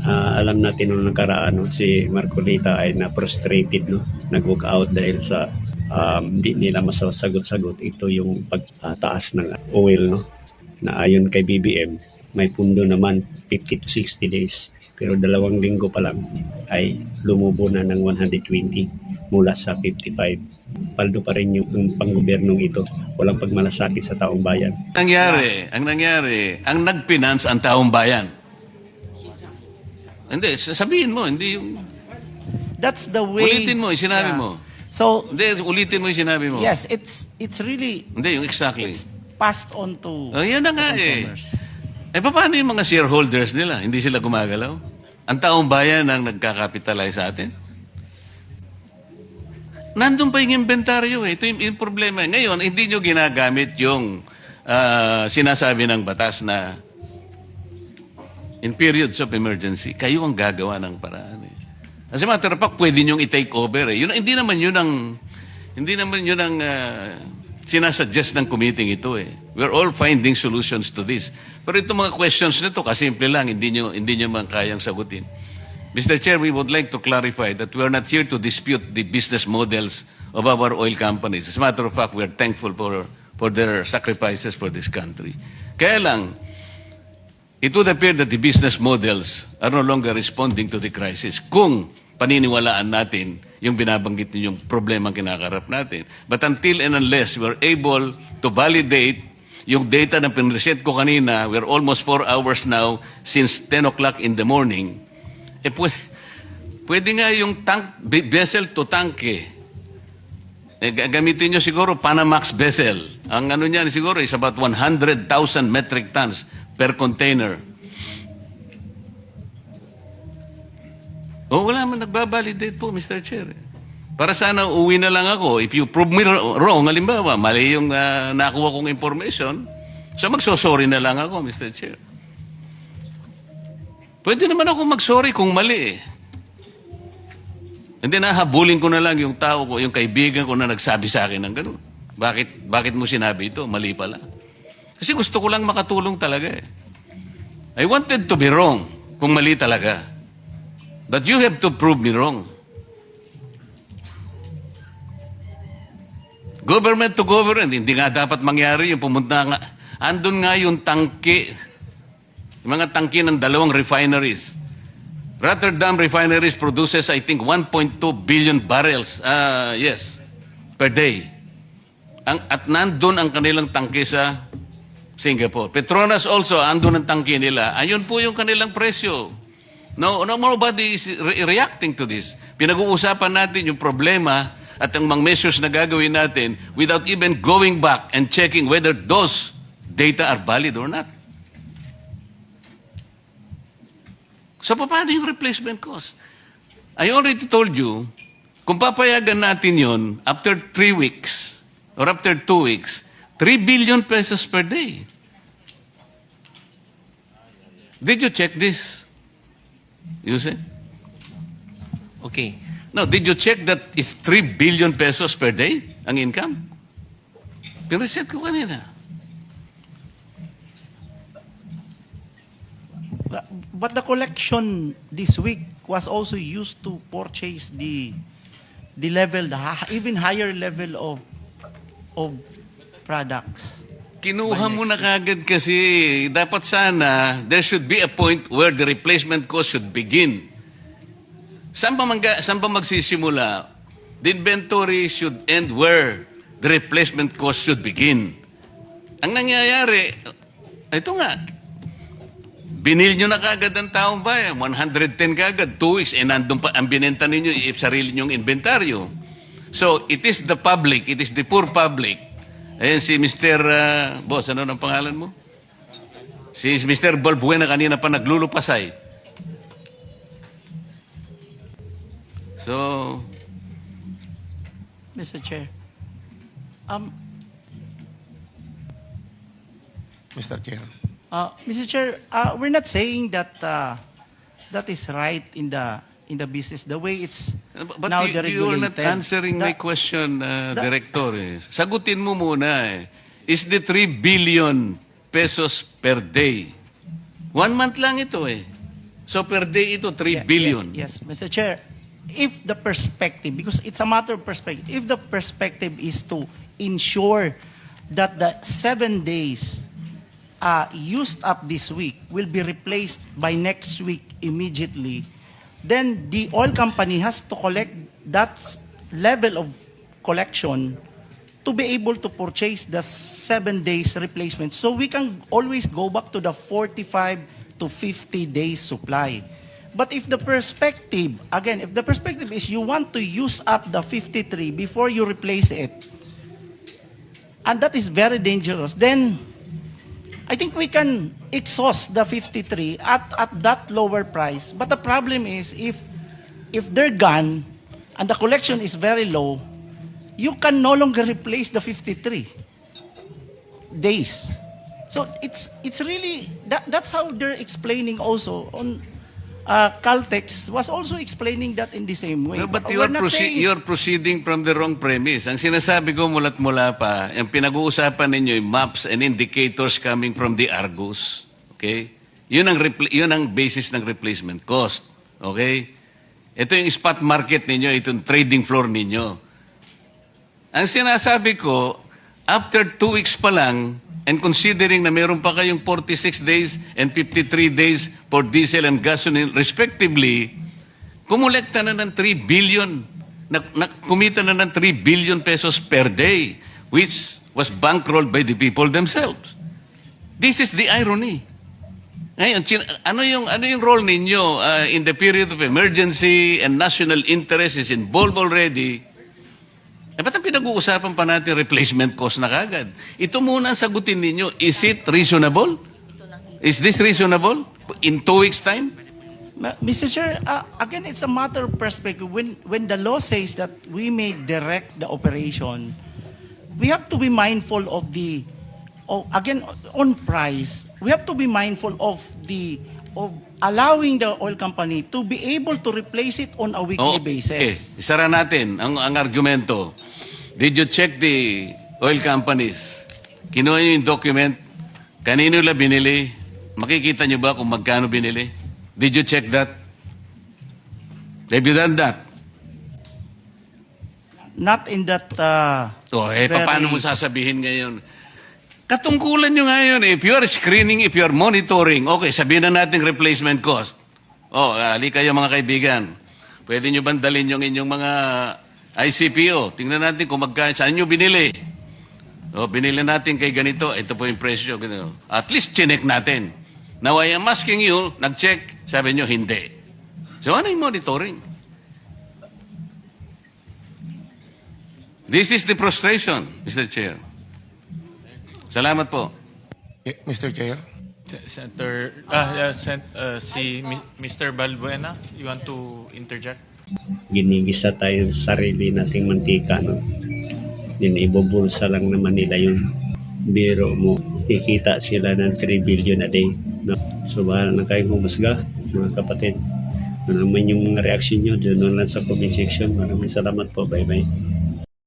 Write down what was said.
Alam natin nung nakaraan, no, si Marcolita ay na-frustrated, no? Nag-walk out dahil sa hindi nila masasagot-sagot. Ito yung pagtaas ng oil, no? Na ayon kay BBM, may pundo naman 50 to 60 days. Pero 2 linggo pa lang ay lumubo na ng 120 mula sa 55. Paldo pa rin yung panggobyernong ito. Walang pagmalasakit sa taong bayan. Ang nag-finance ang taong bayan. Hindi, sabihin mo, hindi yung... That's the way. Ulitin mo, sinabi mo. So, Hindi, ulitin mo yung sinabi mo. yes, it's really Hindi, yung exactly. it's passed on to Oh, yan na nga eh. consumers. Paano yung mga shareholders nila? Hindi sila gumagalaw? Ang taong bayan ang nagkakapitalize sa atin? Nandun pa yung inventaryo eh. Ito yung problema. Ngayon, hindi nyo ginagamit yung sinasabi ng batas na in periods of emergency, kayo ang gagawa ng paraan eh. As a matter of fact, pwede nyo i-take over eh. Hindi naman yun ang sinasuggest ng committee ito eh. We're all finding solutions to this. Pero itong mga questions nito, kasimple lang, hindi nyo man kayang sagutin. Mr. Chair, we would like to clarify that we are not here to dispute the business models of our oil companies. As a matter of fact, we are thankful for their sacrifices for this country. Kaya lang, it would appear that the business models are no longer responding to the crisis kung paniniwalaan natin yung binabanggit ninyong problema kinakarap natin. But until and unless we're able to validate yung data na pinreset ko kanina, we're almost 4 hours now since 10 o'clock in the morning, pwede nga yung vessel to tank eh. Gamitin nyo siguro Panamax vessel. Ang ano niyan siguro is about 100,000 metric tons per container. Wala man nagbabalidate po, Mr. Chair. Para sana uwi na lang ako. If you prove me wrong, halimbawa, mali yung nakuha kong information, so magsosorry na lang ako, Mr. Chair. Pwede naman ako magsorry kung mali eh. Hindi na, habulin ko na lang yung tao ko, yung kaibigan ko na nagsabi sa akin ng gano'n. Bakit mo sinabi ito? Mali pala. Kasi gusto ko lang makatulong talaga eh. I wanted to be wrong kung mali talaga. But you have to prove me wrong. Government to government, hindi nga dapat mangyari yung pumunta nga. Andun nga yung tangke, yung mga tangke ng 2 refineries. Rotterdam refineries produces, I think, 1.2 billion barrels, per day. At nandun ang kanilang tangke sa Singapore. Petronas also, andun ang tangke nila. Ayun po yung kanilang presyo. Nobody is reacting to this. Pinag-uusapan natin yung problema at ang mga measures na gagawin natin without even going back and checking whether those data are valid or not. So, paano yung replacement cost? I already told you, kung papayagan natin yon after 3 weeks or after 2 weeks, 3 billion pesos per day. Did you check this? You say? Okay. No, did you check that it's 3 billion pesos per day ang income? Pireset ko kanina. But the collection this week was also used to purchase the even higher level of products. Kinuha mo na kagad kasi dapat sana there should be a point where the replacement cost should begin. Saan ba magsisimula? The inventory should end where the replacement cost should begin. Ang nangyayari, ito nga, binil nyo na kagad ang taong bayan, 110 kagad, 2 weeks, nandun pa ang binenta ninyo, sarili nyong inventaryo. So, it is the public, it is the poor public. Ayan si Mr. Boss, ano ang pangalan mo? Si Mr. Balbuena kanina pa naglulupasay. So, Mr. Chair, Mr. Chair. Mr. Chair, we're not saying that that is right in the business the way it's but now you are not deregulated. answering my question, Director. Sagutin mo muna eh. Is the 3 billion pesos per day? 1 month lang ito eh. So per day ito, 3 Yeah, billion. Yes, Mr. Chair. If the perspective, because it's a matter of perspective, if the perspective is to ensure that the 7 days used up this week will be replaced by next week immediately, then the oil company has to collect that level of collection to be able to purchase the 7 days replacement. So we can always go back to the 45 to 50 days supply. But if the perspective, again, if the perspective is you want to use up the 53 before you replace it, and that is very dangerous, then I think we can exhaust the 53 at that lower price. But the problem is if they're gone and the collection is very low, you can no longer replace the 53 days. So it's really that's how they're explaining also on Caltex was also explaining that in the same way. No, but we're not saying- you're proceeding from the wrong premise. Ang sinasabi ko mulat mula pa, yung pinag-uusapan ninyo yung maps and indicators coming from the Argus. Okay? Yun ang basis ng replacement cost. Okay? Ito yung spot market ninyo, ito yung trading floor ninyo. Ang sinasabi ko, after 2 weeks pa lang, and considering na meron pa kayong 46 days and 53 days for diesel and gasoline respectively, kumulekta na ng 3 billion, kumita na ng 3 billion pesos per day, which was bankrolled by the people themselves. This is the irony. Ngayon, ano yung role ninyo in the period of emergency and national interest is involved already? Ba't ang pinag-uusapan pa natin replacement cost na kagad? Ito muna ang sagutin ninyo. Is it reasonable? Is this reasonable? In 2 weeks' time? Mr. Chair, again, it's a matter of perspective. When the law says that we may direct the operation, we have to be mindful of again, on price, we have to be mindful of allowing the oil company to be able to replace it on a weekly basis. Okay. Isara natin ang argumento. Did you check the oil companies? Kinuha nyo yung document? Kanino nila binili? Makikita nyo ba kung magkano binili? Did you check that? Have you done that? Not in that Paano mo sasabihin ngayon? Katungkulan nyo ngayon, if you are screening, if you are monitoring, okay, sabihin na natin replacement cost. Ali kayo mga kaibigan. Pwede nyo bandalin yung inyong mga ICPO. Tingnan natin kung saan nyo binili. Binili natin kay ganito, ito po yung presyo. Ganito. At least chinek natin. Now I am asking you, nag-check, sabi nyo hindi. So ano yung monitoring? This is the frustration, Mr. Chair. Salamat po. Mr. Chair. Senator, si Mr. Balbuena, you want to interject? Ginigisa tayo sa sarili nating mantika, no? Then ibubulsa lang naman nila yun. Biro mo, ikita sila ng 3 billion a day. No? So bahala na kayong humusga, mga kapatid. Ano naman yung reaction nyo, doon lang sa comment section. Maraming salamat po. Bye-bye.